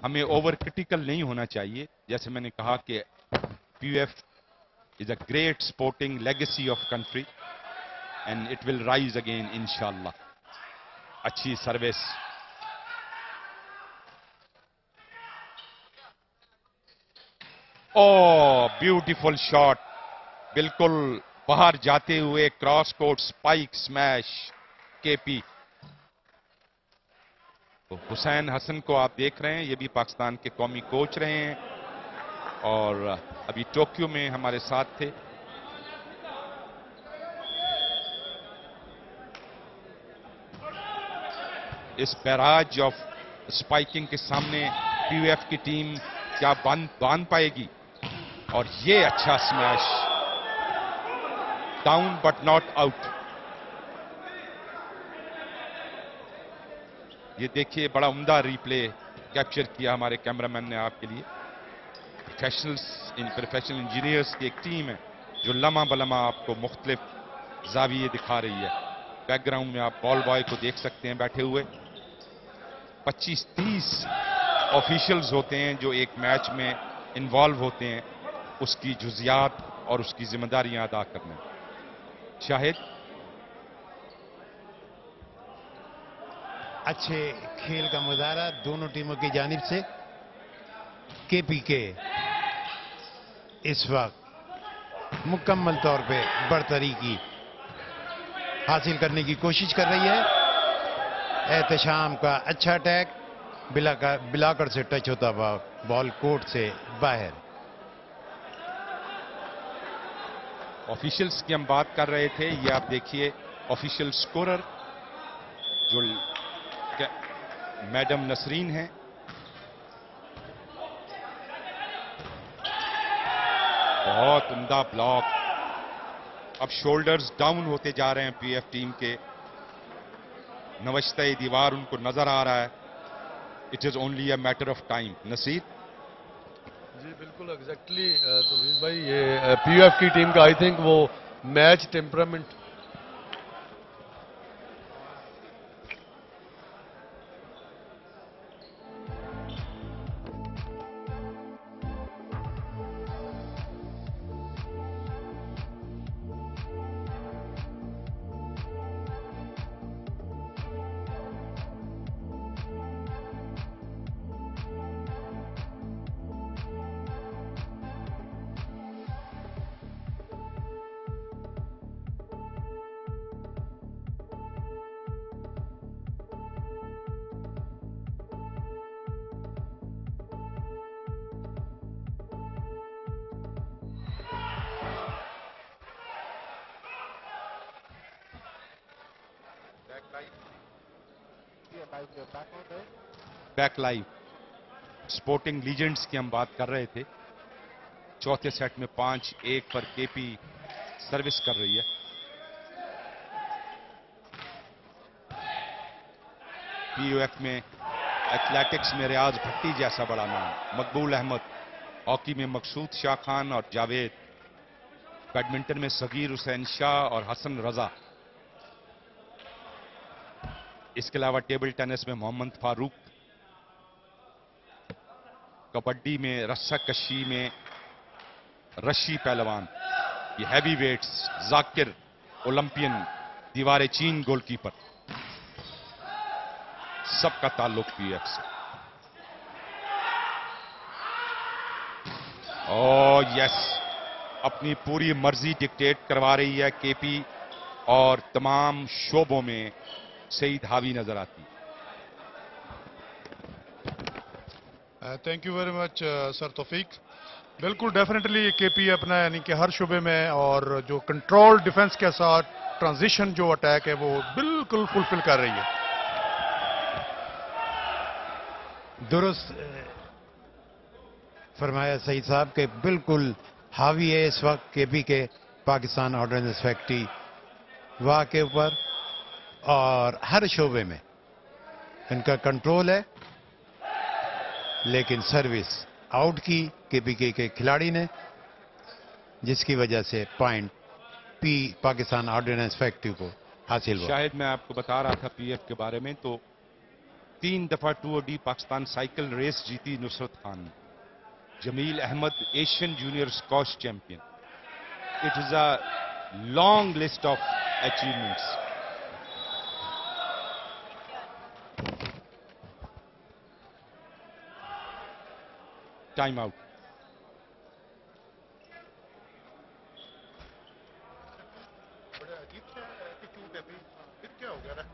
हमें over critical नहीं होना चाहिए। जैसे मैंने कहा कि PUF is a great sporting legacy of country and it will rise again इंशाल्लाह। अच्छी सर्विस, ओ ब्यूटीफुल शॉट, बिल्कुल बाहर जाते हुए cross court spike smash KP. तो हुसैन हसन को आप देख रहे हैं, ये भी पाकिस्तान के कौमी कोच रहे हैं और अभी टोक्यो में हमारे साथ थे। इस बैराज ऑफ स्पाइकिंग के सामने पीयूएफ की टीम क्या बांध पाएगी? और ये अच्छा smash, down but not out. ये देखिए, बड़ा उम्दा रिप्ले कैप्चर किया हमारे कैमरामैन ने आपके लिए। प्रोफेशनल इंजीनियर्स की एक टीम है जो लम्हा बलमा आपको मुख्तलिफ जाविये दिखा रही है। बैकग्राउंड में आप बॉल बॉय को देख सकते हैं बैठे हुए। 25-30 ऑफिशियल्स होते हैं जो एक मैच में इन्वॉल्व होते हैं, उसकी जुजियात और उसकी जिम्मेदारियां अदा करने। शाहिद, अच्छे खेल का मुजाहरा दोनों टीमों की जानिब से। केपीके इस वक्त मुकम्मल तौर पे बढ़तरी की हासिल करने की कोशिश कर रही है। एहतशाम का अच्छा अटैक, बिलाकर से टच होता हुआ बॉल कोर्ट से बाहर। ऑफिशियल्स की हम बात कर रहे थे, ये आप देखिए ऑफिशियल स्कोरर जो मैडम नसरीन है। बहुत उम्दा ब्लॉक। अब शोल्डर्स डाउन होते जा रहे हैं पीएफ टीम के। नवश्ते दीवार उनको नजर आ रहा है। It is only a matter of time. Naseer ji बिल्कुल एग्जैक्टली तौफीक भाई, ये पीयूएफ की टीम का आई थिंक वो match temperament back live. Sporting legends की हम बात कर रहे थे। चौथे सेट में 5-1 पर केपी सर्विस कर रही है। पीयूएफ में एथलेटिक्स में रियाज भट्टी जैसा बड़ा नाम, मकबूल अहमद, हॉकी में मकसूद शाह खान और जावेद, बैडमिंटन में सगीर हुसैन शाह और हसन रजा। इसके अलावा टेबल टेनिस में मोहम्मद फारूक, कबड्डी में रस्सा कशी में रशी पहलवान, ये हैवी वेट्स जाकिर ओलंपियन, दीवारे चीन गोलकीपर, सबका ताल्लुक पीएफ से। ओ यस, अपनी पूरी मर्जी डिक्टेट करवा रही है केपी और तमाम शोबों में सईद हावी नजर आती है। Thank you very much sir Taufiq. बिल्कुल डेफिनेटली केपी अपना यानी कि हर शुबे में और जो कंट्रोल डिफेंस के साथ ट्रांजिशन जो अटैक है वो बिल्कुल फुलफिल कर रही है। दुरुस्त फरमाया सईद साहब के, बिल्कुल हावी है इस वक्त केपी के पाकिस्तान ऑर्डिनेंस फैक्ट्री वाह के ऊपर, और हर शोबे में इनका कंट्रोल है। लेकिन सर्विस आउट की केपीके के खिलाड़ी ने, जिसकी वजह से पॉइंट पाकिस्तान ऑर्डिनेंस फैक्ट्री को हासिल हुआ। शायद मैं आपको बता रहा था पीएफ के बारे में, तो 3 दफा 2OD पाकिस्तान साइकिल रेस जीती नुसरत खान ने। Jamil Ahmed Asian junior squash champion. It is a long list of achievements. Time out. बड़ा अजीब सा एटीट्यूड है भाई, फिर क्या हो गया?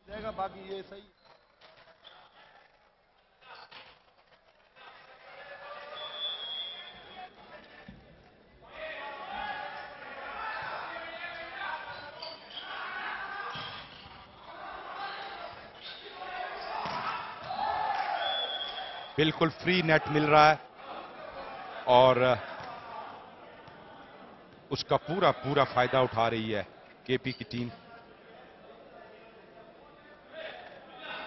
जाएगा बाकी ये सही। बिल्कुल फ्री नेट मिल रहा है और उसका पूरा पूरा फायदा उठा रही है केपी की टीम।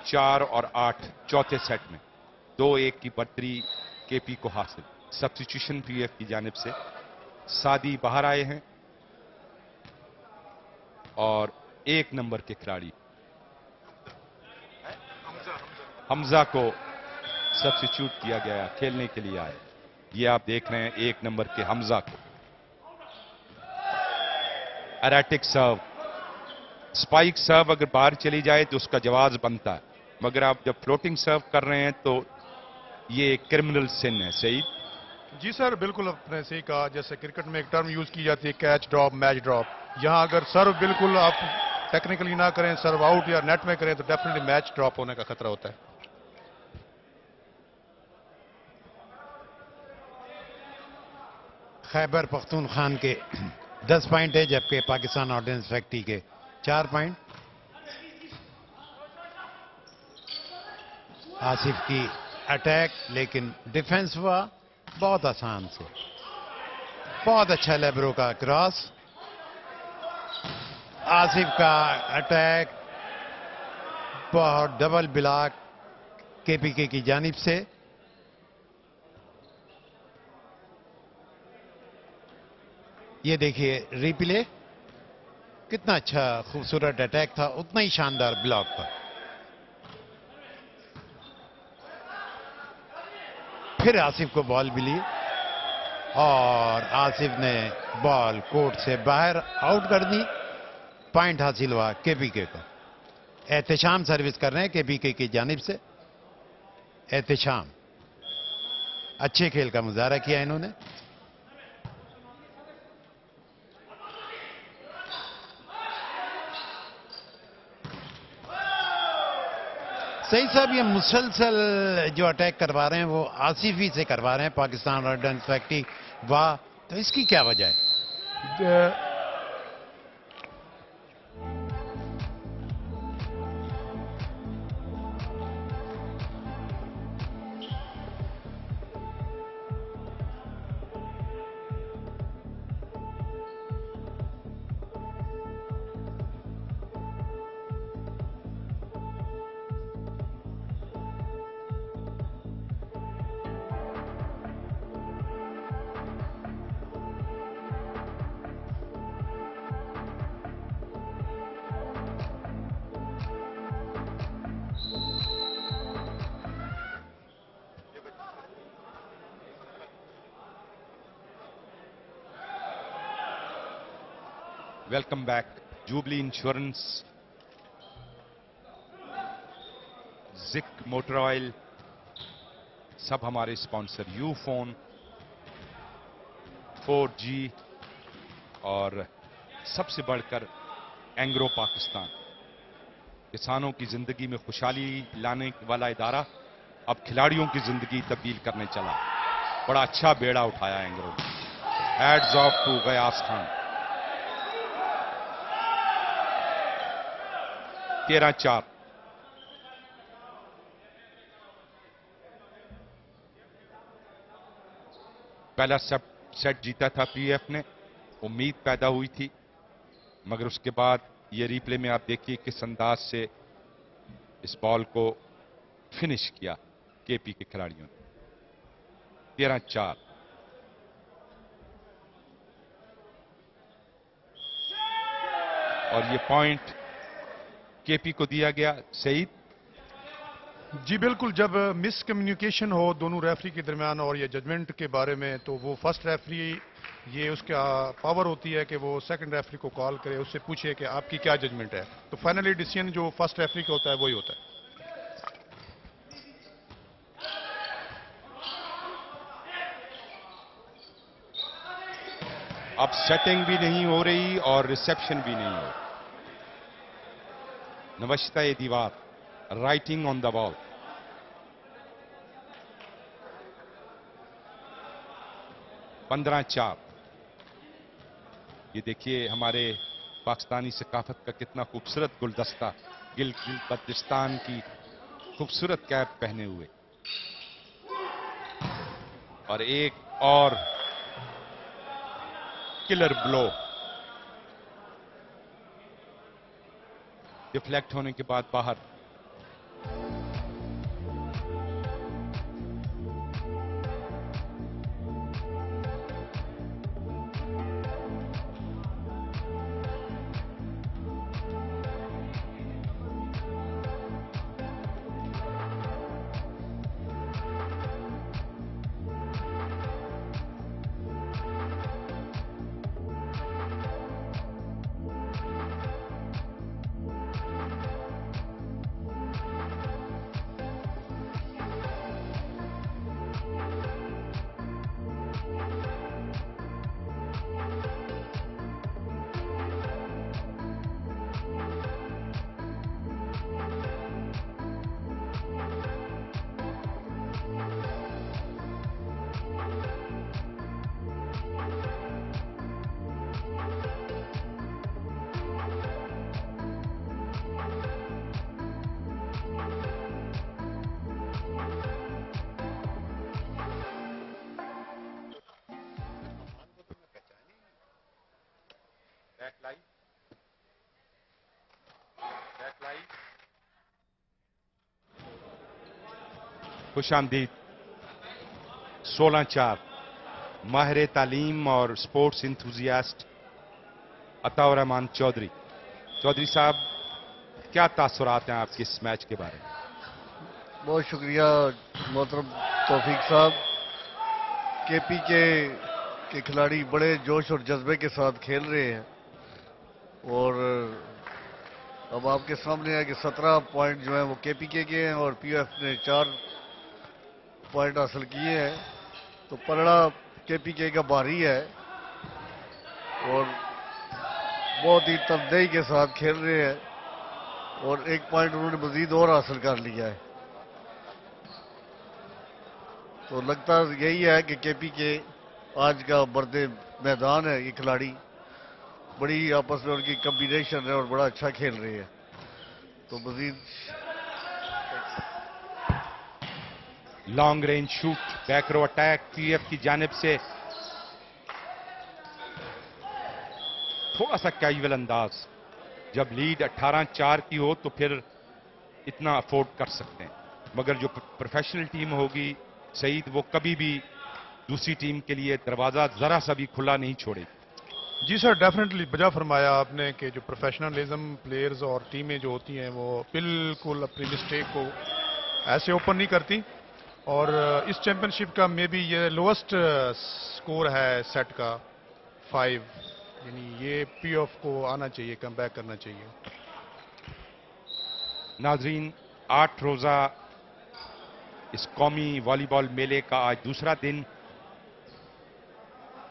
4 और 8 चौथे सेट में 2-1 की बढ़तरी केपी को हासिल। सब्स्टिट्यूशन पीएफ की जानिब से सादी बाहर आए हैं और 1 नंबर के खिलाड़ी हमजा को सब्स्टिट्यूट किया गया, खेलने के लिए आए। ये आप देख रहे हैं 1 नंबर के हमजा को। एरेटिक सर्व, स्पाइक सर्व अगर बाहर चली जाए तो उसका जवाब बनता है, मगर आप जब फ्लोटिंग सर्व कर रहे हैं तो ये क्रिमिनल सिन है। सही जी सर, बिल्कुल आपने सही कहा। जैसे क्रिकेट में एक टर्म यूज की जाती है कैच ड्रॉप, मैच ड्रॉप। यहां अगर सर्व बिल्कुल आप टेक्निकली ना करें, सर्व आउट या नेट में करें, तो डेफिनेटली मैच ड्रॉप होने का खतरा होता है। खैबर पख्तूनख्वान के 10 पॉइंट है, जबकि पाकिस्तान ऑर्डिनेंस फैक्ट्री के 4 पॉइंट। आसिफ की अटैक, लेकिन डिफेंस हुआ बहुत आसान से। बहुत अच्छा लेब्रो का क्रॉस। आसिफ का अटैक, बहुत डबल ब्लॉक केपीके की जानिब से। ये देखिए रिप्ले, कितना अच्छा खूबसूरत अटैक था, उतना ही शानदार ब्लॉक था। फिर आसिफ को बॉल मिली और आसिफ ने बॉल कोर्ट से बाहर आउट कर दी। पॉइंट हासिल हुआ केपीके को। एहतशाम सर्विस कर रहे हैं केपीके की जानिब से। एहतशाम, अच्छे खेल का मुजाहरा किया इन्होंने। सही साहब, ये मुसलसल जो अटैक करवा रहे हैं वो आसिफ ही से करवा रहे हैं पाकिस्तान ऑर्डिनेंस फैक्ट्री। वाह, तो इसकी क्या वजह है? Welcome back. जुबली इंश्योरेंस, जिक मोटर ऑयल, सब हमारे स्पॉन्सर, यूफोन, 4G और सबसे बढ़कर एंग्रो पाकिस्तान। किसानों की जिंदगी में खुशहाली लाने वाला इदारा अब खिलाड़ियों की जिंदगी तब्दील करने चला। बड़ा अच्छा बेड़ा उठाया एंग्रो ने। Hats off to Ghayas Khan. 13-4। पहला सेट जीता था पीएफ ने, उम्मीद पैदा हुई थी, मगर उसके बाद ये रिप्ले में आप देखिए किस अंदाज से इस बॉल को फिनिश किया केपी के खिलाड़ियों ने। 13-4। और ये पॉइंट केपी को दिया गया। सईद जी बिल्कुल, जब मिसकम्युनिकेशन हो दोनों रेफरी के दरमियान और ये जजमेंट के बारे में, तो वो फर्स्ट रेफरी ये उसका पावर होती है कि वो सेकंड रेफरी को कॉल करे, उससे पूछे कि आपकी क्या जजमेंट है। तो फाइनली डिसीजन जो फर्स्ट रेफरी का होता है वही होता है। अब सेटिंग भी नहीं हो रही और रिसेप्शन भी नहीं हो। नवश्ता ये दीवार, राइटिंग ऑन द बॉल। पंद्रह 4। ये देखिए हमारे पाकिस्तानी सकाफत का कितना खूबसूरत गुलदस्ता, गिलगित-बल्तिस्तान की खूबसूरत कैप पहने हुए, और एक और किलर ब्लो डिफ्लेक्ट होने के बाद बाहर। खुशामदीद। 16-4। माहिर तालीम और स्पोर्ट्स इंथुजियास्ट अताउर रहमान चौधरी। चौधरी साहब, क्या तासुरात हैं आपके इस मैच के बारे में? बहुत शुक्रिया मोहतरम तौफीक साहब। केपी के खिलाड़ी बड़े जोश और जज्बे के साथ खेल रहे हैं, और अब आपके सामने है कि 17 पॉइंट जो है वो केपी के हैं और पीएफ ने 4 पॉइंट हासिल किए हैं। तो पलड़ा केपी का भारी है और बहुत ही तनदेही के साथ खेल रहे हैं, और 1 पॉइंट उन्होंने मजीद और हासिल कर लिया है। तो लगता यही है कि केपी के आज का बर्दे मैदान है। ये खिलाड़ी बड़ी आपस में उनकी कॉम्बिनेशन है और बड़ा अच्छा खेल रहे हैं। तो मजीद लॉन्ग रेंज शूट, बैक रो अटैक पीएफ की जानिब से। थोड़ा सा कैजुअल अंदाज। जब लीड 18-4 की हो तो फिर इतना अफोर्ड कर सकते हैं, मगर जो प्रोफेशनल टीम होगी सईद, वो कभी भी दूसरी टीम के लिए दरवाजा जरा सा भी खुला नहीं छोड़ेगी। जी सर, डेफिनेटली बजा फरमाया आपने कि जो प्रोफेशनलिज्म प्लेयर्स और टीमें जो होती हैं वो बिल्कुल अपनी मिस्टेक को ऐसे ओपन नहीं करती। और इस चैंपियनशिप का मे बी ये लोएस्ट स्कोर है सेट का 5, यानी ये पीओएफ को आना चाहिए, कम बैक करना चाहिए। नाजरीन, 8 रोजा इस कौमी वॉलीबॉल मेले का आज दूसरा दिन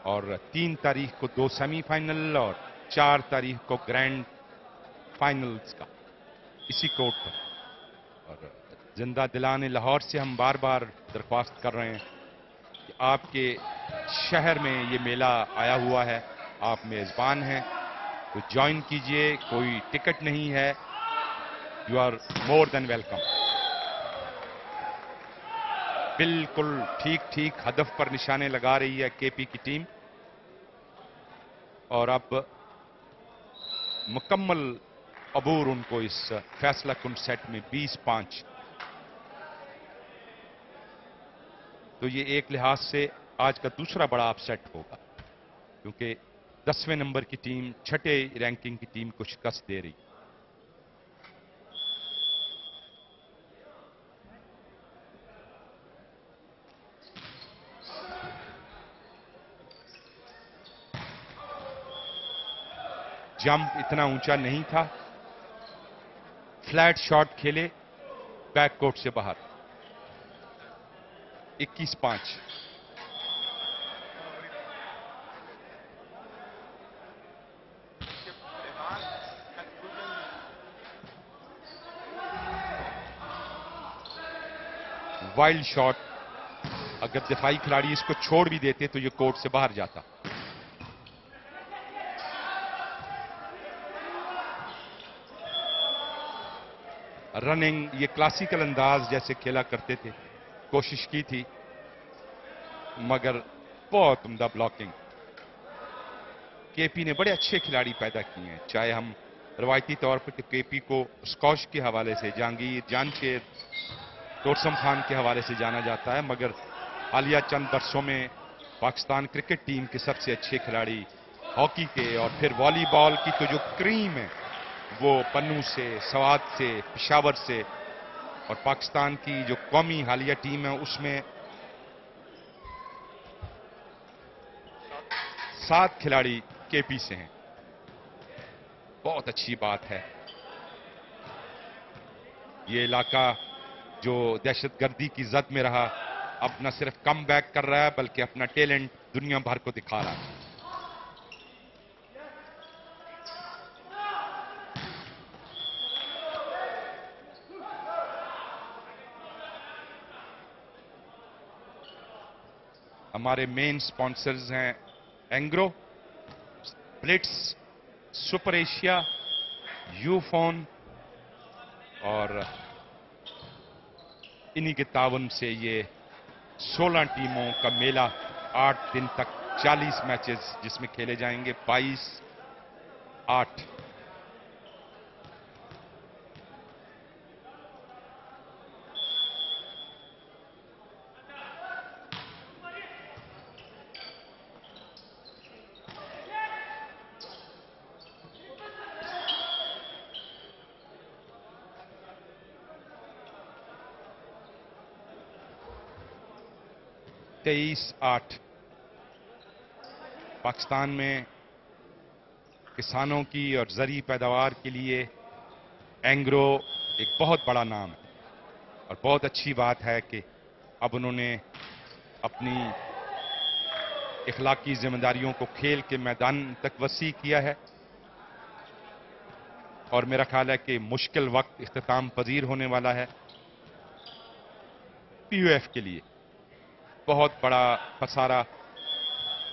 और 3 तारीख को 2 सेमीफाइनल और 4 तारीख को ग्रैंड फाइनल्स का इसी कोर्ट पर। और जिंदा दिलाने लाहौर से हम बार बार दरख्वास्त कर रहे हैं कि आपके शहर में ये मेला आया हुआ है, आप मेजबान हैं तो ज्वाइन कीजिए, कोई टिकट नहीं है, you are more than welcome. बिल्कुल ठीक ठीक हदफ पर निशाने लगा रही है केपी की टीम और अब मुकम्मल अबूर उनको इस फैसला कुन सेट में 20-5। तो ये एक लिहाज से आज का दूसरा बड़ा अपसेट होगा क्योंकि 10वें नंबर की टीम 6ठे रैंकिंग की टीम को शिकस्त दे रही। जंप इतना ऊंचा नहीं था, फ्लैट शॉट खेले बैककोर्ट से बाहर। 21-5। वाइल्ड शॉट, अगर दिफाई खिलाड़ी इसको छोड़ भी देते तो ये कोर्ट से बाहर जाता। रनिंग ये क्लासिकल अंदाज जैसे खेला करते थे, कोशिश की थी मगर बहुत उम्दा ब्लॉकिंग। केपी ने बड़े अच्छे खिलाड़ी पैदा किए हैं, चाहे हम रवायती तौर पर केपी को स्कॉश के हवाले से, जहांगीर, जानशेर, तोरसम खान के हवाले से जाना जाता है, मगर हालिया चंद बरसों में पाकिस्तान क्रिकेट टीम के सबसे अच्छे खिलाड़ी हॉकी के और फिर वॉलीबॉल की तो जो क्रीम है वो पन्नू से, सवात से, पेशावर से, और पाकिस्तान की जो कौमी हालिया टीम है उसमें 7 खिलाड़ी केपी से हैं। बहुत अच्छी बात है। ये इलाका जो दहशतगर्दी की जद में रहा अब न सिर्फ कम बैक कर रहा है बल्कि अपना टैलेंट दुनिया भर को दिखा रहा है। हमारे मेन स्पॉन्सर्स हैं Engro, Blitz, super Asia, Ufone, और इन्हीं के तावन से ये 16 टीमों का मेला 8 दिन तक 40 मैचेस जिसमें खेले जाएंगे 22-8। तेईस 8। पाकिस्तान में किसानों की और ज़री पैदावार के लिए एंग्रो एक बहुत बड़ा नाम है और बहुत अच्छी बात है कि अब उन्होंने अपनी इखलाकी जिम्मेदारियों को खेल के मैदान तक वसी किया है और मेरा ख्याल है कि मुश्किल वक्त इख्तिताम पजीर होने वाला है। पीयूएफ के लिए बहुत बड़ा खसारा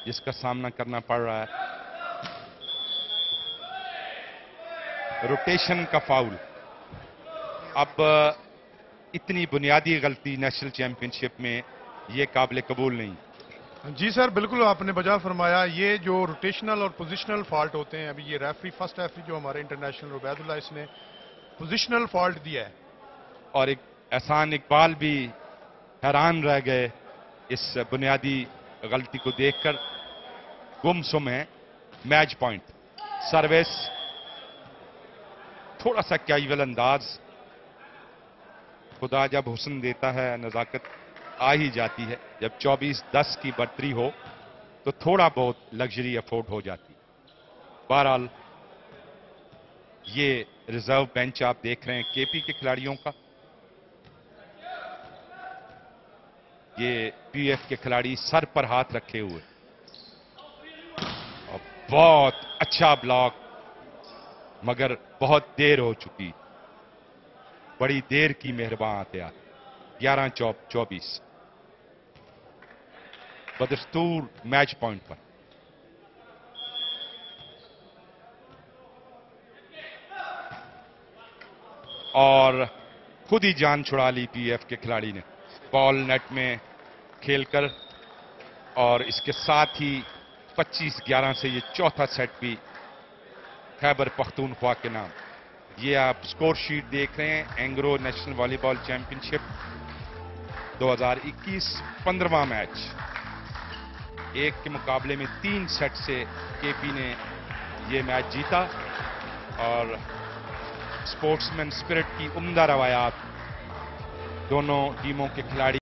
जिसका सामना करना पड़ रहा है। रोटेशन का फाउल, अब इतनी बुनियादी गलती नेशनल चैंपियनशिप में ये काबिल कबूल नहीं। जी सर, बिल्कुल आपने बजा फरमाया। ये जो रोटेशनल और पोजीशनल फॉल्ट होते हैं, अभी ये रेफरी, फर्स्ट रेफरी जो हमारे इंटरनेशनल रुबैदुल्लाह, इसने पोजीशनल फॉल्ट दिया है। और एक एहसान इकबाल भी हैरान रह गए इस बुनियादी गलती को देखकर। गुमसुम है मैच पॉइंट। सर्विस थोड़ा सा कैजुअल अंदाज, खुदा जब हुस्न देता है नजाकत आ ही जाती है। जब 24-10 की बढ़तरी हो तो थोड़ा बहुत लग्जरी अफोर्ड हो जाती। बहरहाल ये रिजर्व बेंच आप देख रहे हैं केपी के खिलाड़ियों का। ये पीयूएफ के खिलाड़ी सर पर हाथ रखे हुए और बहुत अच्छा ब्लॉक, मगर बहुत देर हो चुकी, बड़ी देर की मेहरबान यार। 11-24 बदस्तूर मैच पॉइंट पर। और खुद ही जान छुड़ा ली पीएफ के खिलाड़ी ने बॉल नेट में खेलकर, और इसके साथ ही 25-11 से ये चौथा सेट भी खैबर पख्तूनख्वा के नाम। ये आप स्कोर शीट देख रहे हैं, एंग्रो नेशनल वॉलीबॉल चैंपियनशिप 2021 15वां मैच। एक के मुकाबले में 3 सेट से केपी ने ये मैच जीता और स्पोर्ट्समैन स्पिरिट की उम्दा रवायात दोनों टीमों के खिलाड़ी